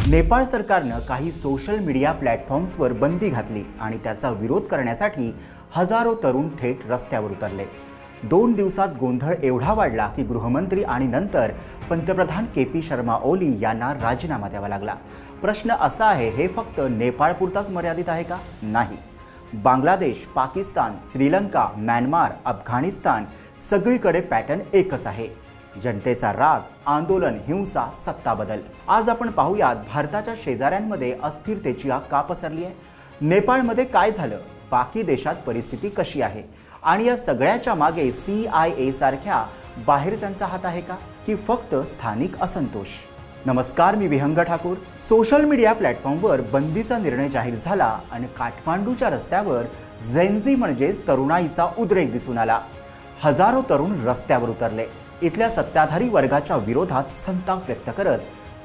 नेपाळ सरकारनं काही social media प्लॅटफॉर्म्सवर बंदी घातली आणि त्याचा विरोध करण्यासाठी हजारो तरुण थेट रस्त्यावर उतरले। 2 दिवसात गोंधळ एवढा वाढला की गृहमंत्री आणि नंतर पंतप्रधान के.पी. शर्मा ओली यांना राजीनामा द्यावा लागला। प्रश्न असा आहे, हे फक्त नेपाळपुरताच मर्यादित आहे का? नाही। बांगलादेश, पाकिस्तान, श्रीलंका, म्यानमार, अफगाणिस्तान सगळीकडे पॅटर्न एकच आहे। जनतेचा राग, आंदोलन, हिंसा, सत्ता बदल। आज आपण पाहूयात भारताच्या शेजाऱ्यांमध्ये अस्थिरतेची आग का पसरली आहे, नेपाळमध्ये काय झालं, बाकी देशात परिस्थिती कशी आहे आणि या सगळ्याच्या मागे CIA सारख्या बाहेरच्यांचा हात आहे का की फक्त स्थानिक असंतोष? नमस्कार, मी विहंग ठाकूर। सोशल मीडिया प्लॅटफॉर्मवर बंदीचा निर्णय जाहीर झाला आणि काठमांडूच्या रस्त्यावर जेनझी म्हणजेच तरुणाईचा उद्रेक दिसून आला। हजारो तरुण रस्त्यावर उतरले। इथल्या सत्ताधारी वर्गाच्या विरोधात संताप व्यक्त करत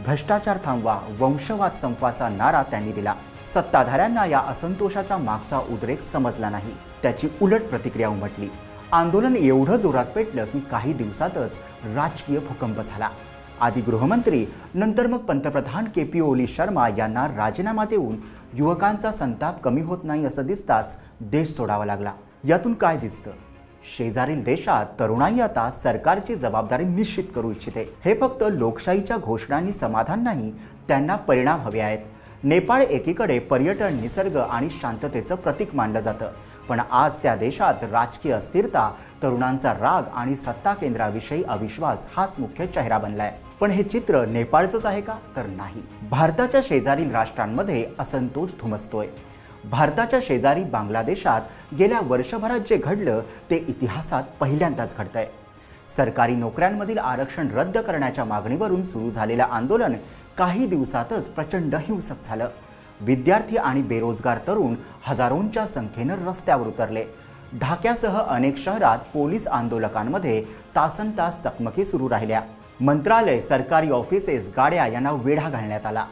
भ्रष्टाचार थांबवा, वंशवाद संपवाचा नारा त्यांनी दिला। सत्ताधाऱ्यांना या असंतोषाच्या मागचा उद्रेक समजला नाही, त्याची उलट प्रतिक्रिया उमटली। आंदोलन एवढं जोरात पेटलं की काही दिवसातच राजकीय भूकंप झाला। आधी गृहमंत्री, नंतर मग पंतप्रधान के.पी. ओली शर्मा यांना राजीनामा देऊन युवकांचा संताप कमी होत नाही असं दिसताच देश सोडावा लागला। यातून काय दिसतं? शेजारील देशात तरुणाई आता सरकारची जबाबदारी निश्चित करू इच्छिते। हे फक्त लोकशाहीच्या घोषणांनी समाधान नाही, त्यांना परिणाम हवे आहेत। नेपाळ एकीकडे पर्यटन, निसर्ग आणि शांततेचं प्रतीक मानलं जातं, पण आज त्या देशात राजकीय अस्थिरता, तरुणांचा राग आणि सत्ता केंद्राविषयी अविश्वास हाच मुख्य चेहरा बनलाय। पण हे चित्र नेपाळचंच आहे का? तर नाही। भारताच्या शेजारील राष्ट्रांमध्ये असंतोष धुमसतोय। भारताच्या शेजारी बांगलादेशात गेल्या वर्षभरात जे घडलं ते इतिहासात पहिल्यांदाच घडतंय। सरकारी नोकऱ्यांमधील आरक्षण रद्द करण्याच्या मागणीवरून सुरू झालेलं आंदोलन काही दिवसातच प्रचंड हिंसक झालं। विद्यार्थी आणि बेरोजगार तरुण हजारोंच्या संख्येनं रस्त्यावर उतरले। ढाक्यासह अनेक शहरात पोलीस आंदोलकांमध्ये तासनतास चकमकी सुरू राहिल्या। मंत्रालय, सरकारी ऑफिसेस, गाड्या यांना वेढा घालण्यात आला।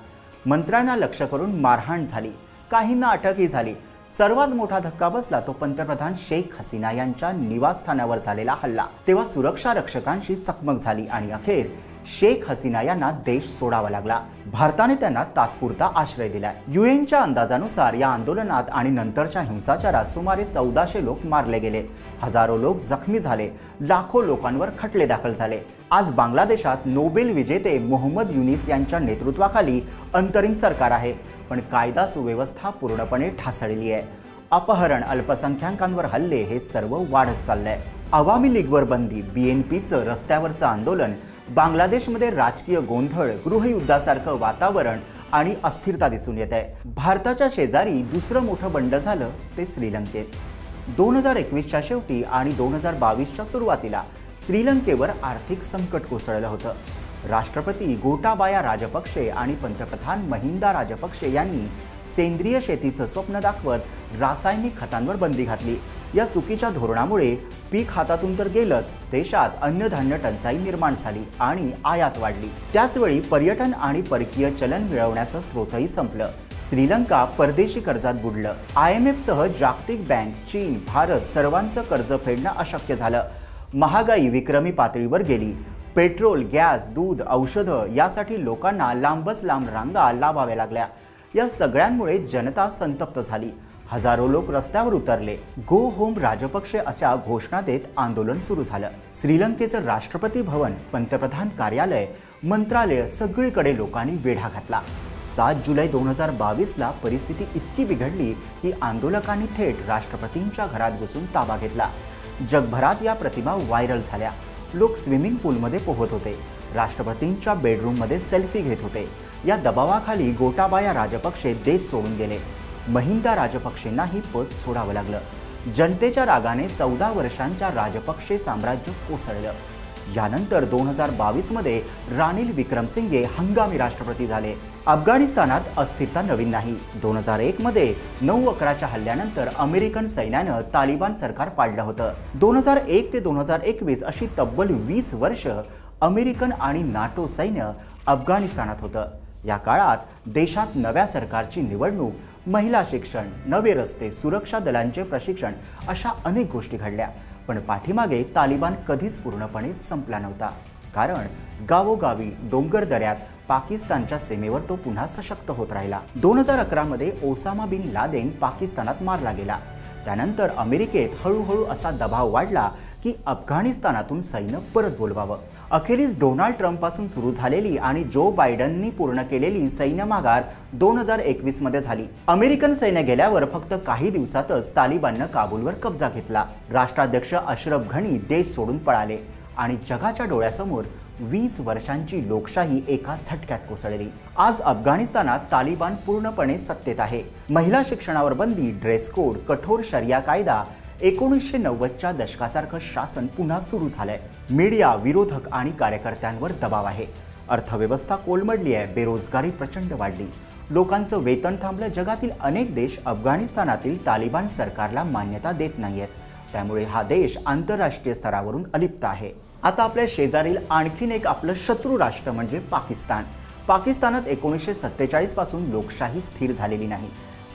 मंत्र्यांना लक्ष्य करून मारहाण झाली, काहींना अटकही झाली। सर्वात मोठा धक्का बसला तो पंतप्रधान शेख हसीना यांच्या निवासस्थानावर झालेला हल्ला। तेव्हा सुरक्षा रक्षकांशी चकमक झाली आणि अखेर शेख हसीना यांना देश सोडावा लागला। भारताने त्यांना तात्पुरता आश्रय दिलाय। UNच्या अंदाजानुसार या आंदोलनात आणि नंतरच्या हिंसाचारात सुमारे 1400 लोक मारले गेले, हजारो लोक जखमी झाले, लाखो लोकांवर खटले दाखल झाले। आज बांगलादेशात नोबेल विजेते मोहम्मद युनिस यांच्या नेतृत्वाखाली अंतरिम सरकार आहे, पण कायदा सुव्यवस्था पूर्णपणे ढासळली आहे। अपहरण, अल्पसंख्याकांवर हल्ले हे सर्व वाढत चाललंय। आवामी लीगवर बंदी, BNPचं रस्त्यावरचं आंदोलन, बांगलादेशमध्ये राजकीय गोंधळ, गृहयुद्धासारखं वातावरण आणि अस्थिरता दिसून येत आहे। भारताच्या शेजारी दुसरं मोठं बंड झालं ते श्रीलंकेत। 2021च्या शेवटी आणि 2022च्या सुरुवातीला श्रीलंकेवर आर्थिक संकट कोसळलं होतं। राष्ट्रपती गोटाबाया राजपक्षे आणि पंतप्रधान महिंदा राजपक्षे यांनी सेंद्रिय शेतीचं स्वप्न दाखवत रासायनिक खतांवर बंदी घातली। या चुकीच्या धोरणामुळे पीक हातातून तर गेलंच, देशात अन्नधान्य टंचाई निर्माण झाली आणि आयात वाढली। त्याचवेळी पर्यटन आणि परकीय चलन मिळवण्याचं स्रोतही संपलं। श्रीलंका परदेशी कर्जात बुडलं। IMF सह जागतिक बँक, चीन, भारत सर्वांचं कर्ज फेडणं अशक्य झालं। महागाई विक्रमी पातळीवर गेली। पेट्रोल, गॅस, दूध, औषधं यासाठी लोकांना लांबच लांब रांगा लावाव्या लागल्या। या सगळ्यांमुळे जनता संतप्त झाली। हजारो लोक रस्त्यावर उतरले। गो होम राजपक्षे अशा घोषणा देत आंदोलन सुरू झालं। श्रीलंकेचं राष्ट्रपती भवन, पंतप्रधान कार्यालय, मंत्रालय सगळीकडे लोकांनी वेढा घातला। 7 जुलै 2022ला परिस्थिती इतकी बिघडली की आंदोलकांनी थेट राष्ट्रपतींच्या घरात घुसून ताबा घेतला। जगभरात या प्रतिमा व्हायरल झाल्या। लोक स्विमिंग पूलमध्ये पोहत होते, राष्ट्रपतींच्या बेडरूममध्ये सेल्फी घेत होते। या दबावाखाली गोटाबाया राजपक्षे देश सोडून गेले। महिंदा राजपक्षेंनाही पद सोडावं लागलं। जनतेच्या रागाने 14 वर्षांच्या राजपक्षे साम्राज्य कोसळलं। यानंतर 2022मध्ये रानिल विक्रमसिंघे हंगामी राष्ट्रपती झाले। अफगाणिस्तानात अस्थिरता नवीन नाही। 2001मध्ये 9/11च्या हल्ल्यानंतर अमेरिकन सैन्यानं तालिबान सरकार पाडलं होतं। 2001 ते 2021 अशी तब्बल 20 वर्ष अमेरिकन आणि NATO सैन्य अफगाणिस्तानात होतं। या काळात देशात नव्या सरकारची निवडणूक, महिला शिक्षण, नवे रस्ते, सुरक्षा दलांचे प्रशिक्षण अशा अनेक गोष्टी घडल्या। पण पाठीमागे तालिबान कधीच पूर्णपणे संपला नव्हता। कारण गावोगावी, डोंगर दऱ्यात, पाकिस्तानच्या सीमेवर तो पुन्हा सशक्त होत राहिला। 2011 मध्ये ओसामा बिन लादेन पाकिस्तानात मारला गेला। त्यानंतर अमेरिकेत हळूहळू असा दबाव वाढला की अफगाणिस्तानातून सैन्य परत बोलवावं। अखेरीस डोनाल्ड ट्रम्पपासून सुरू झालेली आणि जो बायडननी पूर्ण केलेली सैन्य माघार 2021 मध्ये झाली। अमेरिकन सैन्य गेल्यावर फक्त काही दिवसातच तालिबाननं काबूलवर कब्जा घेतला। राष्ट्राध्यक्ष अशरफ घनी देश सोडून पळाले आणि जगाच्या डोळ्यासमोर 20 वर्षांची लोकशाही एका झटक्यात कोसळली। आज अफगाणिस्तानात तालिबान पूर्णपणे सत्तेत आहे। महिला शिक्षणावर बंदी, ड्रेस कोड, कठोर शरिया कायदा, 1990च्या दशकासारखं शासन पुन्हा सुरू झालंय। मीडिया, विरोधक आणि कार्यकर्त्यांवर दबाव आहे। अर्थव्यवस्था कोलमडली आहे, बेरोजगारी प्रचंड वाढली, लोकांचं वेतन थांबलं। जगातील अनेक देश अफगाणिस्तानातील तालिबान सरकारला मान्यता देत नाहीयेत। त्यामुळे हा देश आंतरराष्ट्रीय स्तरावरून अलिप्त आहे। आता आपल्या शेजारील आणखीन एक आपलं शत्रू राष्ट्र म्हणजे पाकिस्तान। पाकिस्तानात 1947 पासून लोकशाही स्थिर झालेली नाही।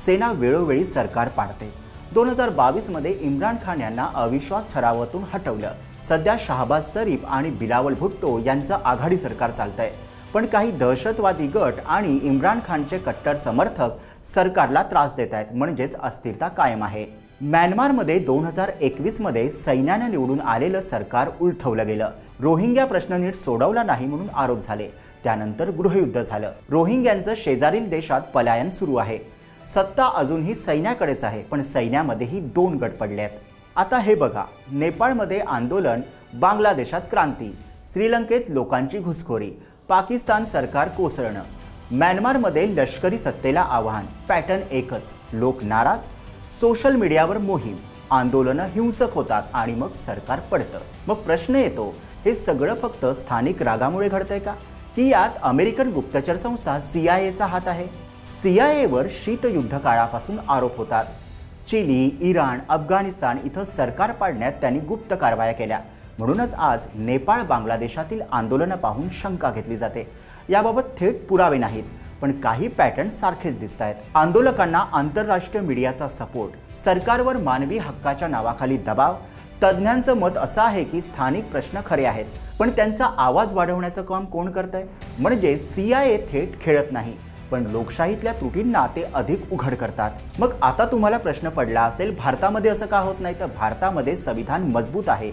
सेना वेळोवेळी सरकार पाडते। 2022 मध्ये इम्रान खान यांना अविश्वास ठरावातून हटवलं। सध्या शहबाज शरीफ आणि बिलावल भुट्टो यांचं आघाडी सरकार चालतंय। पण काही दहशतवादी गट आणि इम्रान खानचे कट्टर समर्थक सरकारला त्रास देत आहेत, म्हणजेच अस्थिरता कायम आहे। म्यानमारमध्ये 2021 मध्ये सैन्याने निवडून आलेलं सरकार उलथवलं गेलं। रोहिंग्या प्रश्न नीट सोडवला नाही म्हणून आरोप झाले। त्यानंतर गृहयुद्ध झालं। रोहिंग्यांचं शेजारील देशात पलायन सुरू आहे। सत्ता अजूनही सैन्याकडेच आहे, पण सैन्यामध्येही 2 गट पडले आहेत। आता हे बघा, नेपाळमध्ये आंदोलन, बांगलादेशात क्रांती, श्रीलंकेत लोकांची घुसखोरी, पाकिस्तान सरकार कोसळणं, म्यानमारमध्ये लष्करी सत्तेला आव्हान, पॅटर्न एकच, लोक नाराज, सोशल मीडियावर मोहीम, आंदोलनं हिंसक होतात आणि मग सरकार पडतं। मग प्रश्न येतो, हे सगळं फक्त स्थानिक रागामुळे घडतंय का, की यात अमेरिकन गुप्तचर संस्था CIA हात आहे? CIA शीतयुद्ध काळापासून आरोप होतात। चिली, इराण, अफगाणिस्तान इथं सरकार पाडण्यात त्यांनी गुप्त कारवाया केल्या। म्हणूनच आज नेपाळ, बांगलादेशातील आंदोलनं पाहून शंका घेतली जाते। याबाबत थेट पुरावे नाहीत, पण काही पॅटर्न सारखेच दिसत आहेत। आंदोलकांना आंतरराष्ट्रीय मीडियाचा सपोर्ट, सरकारवर मानवी हक्काच्या नावाखाली दबाव। तज्ज्ञांचं मत असं आहे की स्थानिक प्रश्न खरे आहेत, पण त्यांचा आवाज वाढवण्याचं काम कोण करतंय? म्हणजे CIA थेट खेळत नाही, पण लोकशाहीतल्या त्रुटींना ते अधिक उघड करतात। मग आता तुम्हाला प्रश्न पडला असेल, भारतामध्ये असं का होत नाही? तर भारतामध्ये संविधान मजबूत आहे,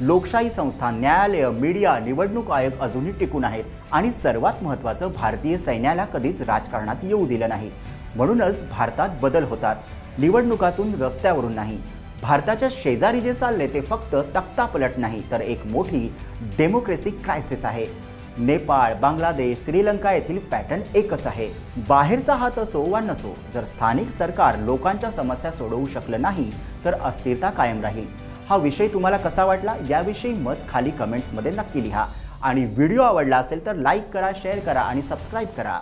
लोकशाही संस्था, न्यायालय, मीडिया, निवडणूक आयोग अजूनही टिकून आहेत आणि सर्वात महत्त्वाचं, भारतीय सैन्याला कधीच राजकारणात येऊ दिलं नाही। म्हणूनच भारतात बदल होतात, निवडणुकातून, रस्त्यावरून नाही। भारताच्या शेजारी जे चालले ते फक्त तख्तापलट नाही, तर एक मोठी डेमोक्रेसी क्रायसिस आहे। नेपाळ, बांगलादेश, श्रीलंका येथील पॅटर्न एकच आहे। बाहेरचा हात असो वा नसो, जर स्थानिक सरकार लोकांच्या समस्या सोडवू शकलं नाही तर अस्थिरता कायम राहील। हा विषय तुम्हाला कसा वाटला याविषयी मत खाली कमेंट्समध्ये नक्की लिहा आणि व्हिडिओ आवडला असेल तर लाईक करा, शेअर करा आणि सबस्क्राईब करा।